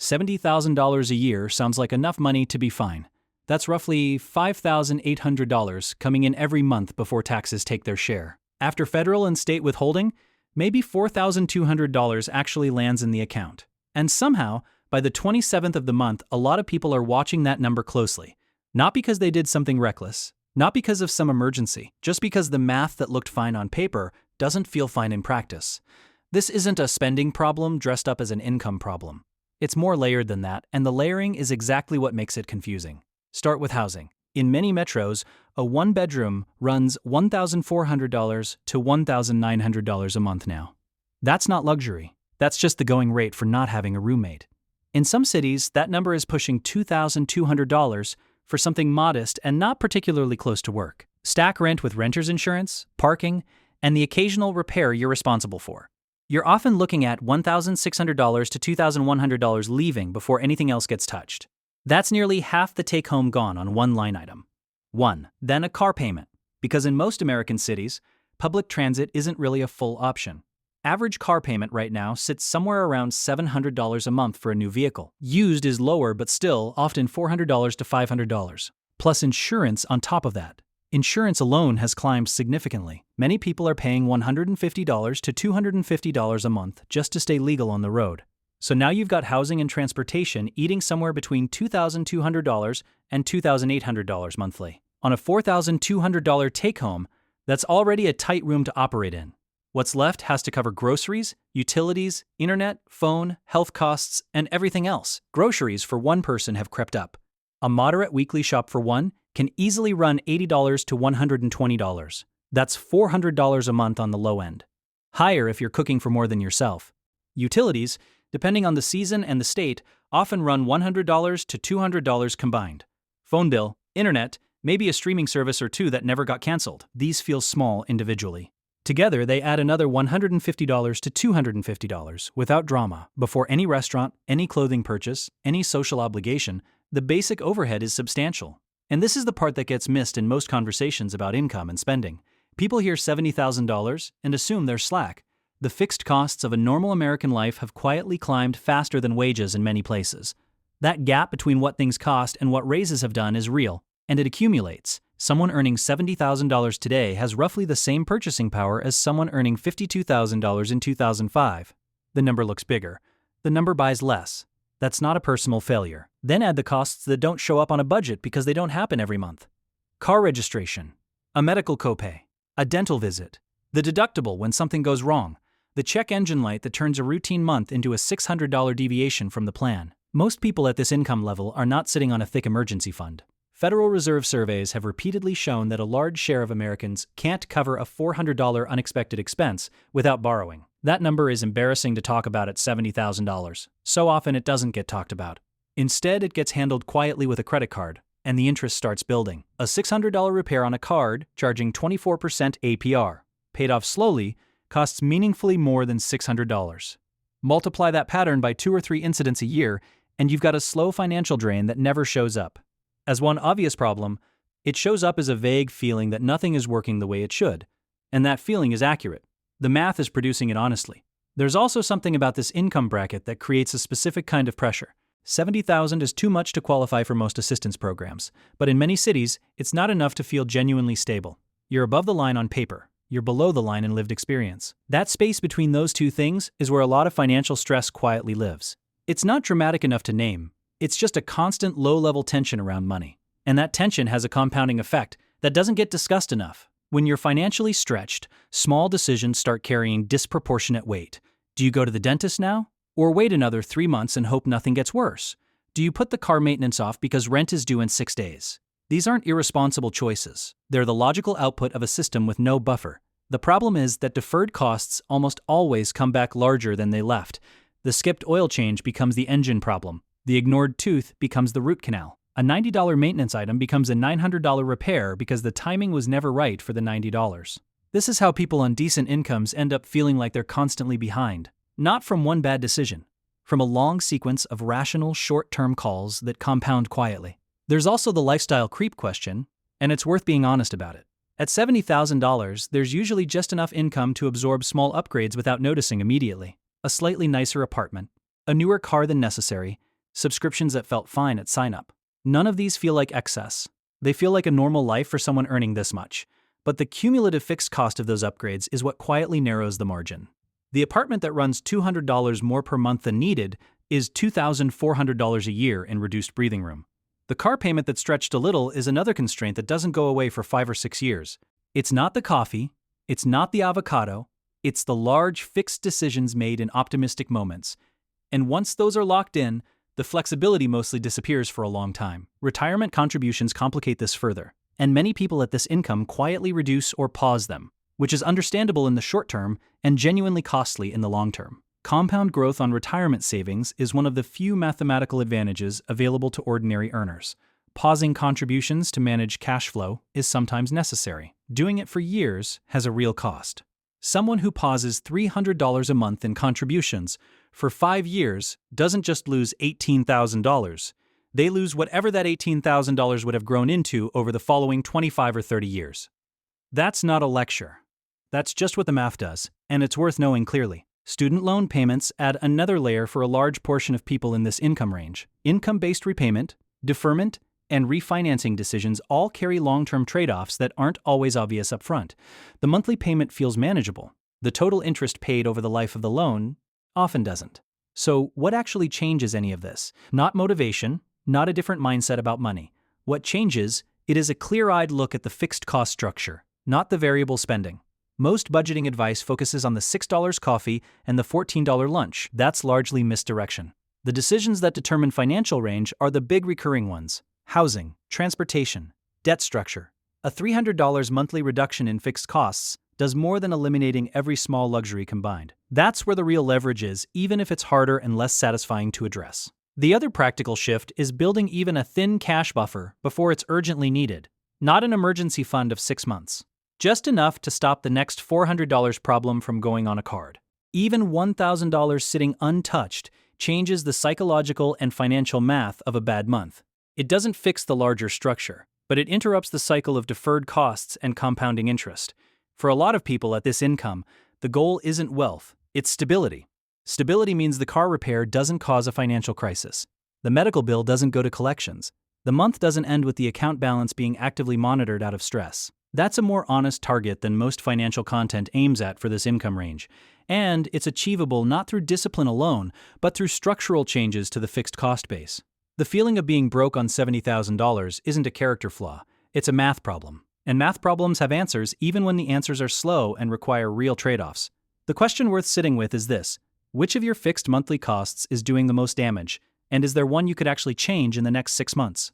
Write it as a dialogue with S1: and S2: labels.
S1: $70,000 a year sounds like enough money to be fine. That's roughly $5,800 coming in every month before taxes take their share. After federal and state withholding, maybe $4,200 actually lands in the account. And somehow, by the 27th of the month, a lot of people are watching that number closely. Not because they did something reckless, not because of some emergency, just because the math that looked fine on paper doesn't feel fine in practice. This isn't a spending problem dressed up as an income problem. It's more layered than that, and the layering is exactly what makes it confusing. Start with housing. In many metros, a one-bedroom runs $1,400 to $1,900 a month now. That's not luxury. That's just the going rate for not having a roommate. In some cities, that number is pushing $2,200 for something modest and not particularly close to work. Stack rent with renter's insurance, parking, and the occasional repair you're responsible for. You're often looking at $1,600 to $2,100 leaving before anything else gets touched. That's nearly half the take-home gone on one line item. Then a car payment, because in most American cities, public transit isn't really a full option. Average car payment right now sits somewhere around $700 a month for a new vehicle. Used is lower, but still often $400 to $500. Plus insurance on top of that. Insurance alone has climbed significantly. Many people are paying $150 to $250 a month just to stay legal on the road. So now you've got housing and transportation eating somewhere between $2,200 and $2,800 monthly. On a $4,200 take-home, that's already a tight room to operate in. What's left has to cover groceries, utilities, internet, phone, health costs, and everything else. Groceries for one person have crept up. A moderate weekly shop for one can easily run $80 to $120. That's $400 a month on the low end. Higher if you're cooking for more than yourself. Utilities, depending on the season and the state, often run $100 to $200 combined. Phone bill, internet, maybe a streaming service or two that never got canceled. These feel small individually. Together, they add another $150 to $250 without drama. Before any restaurant, any clothing purchase, any social obligation, the basic overhead is substantial. And this is the part that gets missed in most conversations about income and spending. People hear $70,000 and assume they're slack. The fixed costs of a normal American life have quietly climbed faster than wages in many places. That gap between what things cost and what raises have done is real, and it accumulates. Someone earning $70,000 today has roughly the same purchasing power as someone earning $52,000 in 2005. The number looks bigger. The number buys less. That's not a personal failure. Then add the costs that don't show up on a budget because they don't happen every month. Car registration, a medical copay, a dental visit, the deductible when something goes wrong, the check engine light that turns a routine month into a $600 deviation from the plan. Most people at this income level are not sitting on a thick emergency fund. Federal Reserve surveys have repeatedly shown that a large share of Americans can't cover a $400 unexpected expense without borrowing. That number is embarrassing to talk about at $70,000. So often it doesn't get talked about. Instead, it gets handled quietly with a credit card, and the interest starts building. A $600 repair on a card charging 24% APR, paid off slowly, costs meaningfully more than $600. Multiply that pattern by 2 or 3 incidents a year, and you've got a slow financial drain that never shows up. As one obvious problem, it shows up as a vague feeling that nothing is working the way it should, and that feeling is accurate. The math is producing it honestly. There's also something about this income bracket that creates a specific kind of pressure. $70,000 is too much to qualify for most assistance programs, but in many cities, it's not enough to feel genuinely stable. You're above the line on paper. You're below the line in lived experience. That space between those two things is where a lot of financial stress quietly lives. It's not dramatic enough to name. It's just a constant low-level tension around money. And that tension has a compounding effect that doesn't get discussed enough. When you're financially stretched, small decisions start carrying disproportionate weight. Do you go to the dentist now? Or wait another 3 months and hope nothing gets worse? Do you put the car maintenance off because rent is due in 6 days? These aren't irresponsible choices. They're the logical output of a system with no buffer. The problem is that deferred costs almost always come back larger than they left. The skipped oil change becomes the engine problem. The ignored tooth becomes the root canal. A $90 maintenance item becomes a $900 repair because the timing was never right for the $90. This is how people on decent incomes end up feeling like they're constantly behind. Not from one bad decision, from a long sequence of rational short-term calls that compound quietly. There's also the lifestyle creep question, and it's worth being honest about it. At $70,000, there's usually just enough income to absorb small upgrades without noticing immediately. A slightly nicer apartment, a newer car than necessary, subscriptions that felt fine at sign-up. None of these feel like excess. They feel like a normal life for someone earning this much. But the cumulative fixed cost of those upgrades is what quietly narrows the margin. The apartment that runs $200 more per month than needed is $2,400 a year in reduced breathing room. The car payment that stretched a little is another constraint that doesn't go away for 5 or 6 years. It's not the coffee, it's not the avocado, it's the large fixed decisions made in optimistic moments. And once those are locked in, the flexibility mostly disappears for a long time. Retirement contributions complicate this further, and many people at this income quietly reduce or pause them, which is understandable in the short term and genuinely costly in the long term. Compound growth on retirement savings is one of the few mathematical advantages available to ordinary earners. Pausing contributions to manage cash flow is sometimes necessary. Doing it for years has a real cost. Someone who pauses $300 a month in contributions for 5 years doesn't just lose $18,000. They lose whatever that $18,000 would have grown into over the following 25 or 30 years. That's not a lecture. That's just what the math does, and it's worth knowing clearly. Student loan payments add another layer for a large portion of people in this income range. Income-based repayment, deferment, and refinancing decisions all carry long-term trade-offs that aren't always obvious up front. The monthly payment feels manageable. The total interest paid over the life of the loan often doesn't. So what actually changes any of this? Not motivation, not a different mindset about money. What changes, it is a clear-eyed look at the fixed cost structure, not the variable spending. Most budgeting advice focuses on the $6 coffee and the $14 lunch. That's largely misdirection. The decisions that determine financial range are the big recurring ones: housing, transportation, debt structure. A $300 monthly reduction in fixed costs does more than eliminating every small luxury combined. That's where the real leverage is, even if it's harder and less satisfying to address. The other practical shift is building even a thin cash buffer before it's urgently needed, not an emergency fund of 6 months. Just enough to stop the next $400 problem from going on a card. Even $1,000 sitting untouched changes the psychological and financial math of a bad month. It doesn't fix the larger structure, but it interrupts the cycle of deferred costs and compounding interest. For a lot of people at this income, the goal isn't wealth, it's stability. Stability means the car repair doesn't cause a financial crisis. The medical bill doesn't go to collections. The month doesn't end with the account balance being actively monitored out of stress. That's a more honest target than most financial content aims at for this income range. And it's achievable not through discipline alone, but through structural changes to the fixed cost base. The feeling of being broke on $70,000 isn't a character flaw, it's a math problem. And math problems have answers even when the answers are slow and require real trade-offs. The question worth sitting with is this: which of your fixed monthly costs is doing the most damage, and is there one you could actually change in the next 6 months?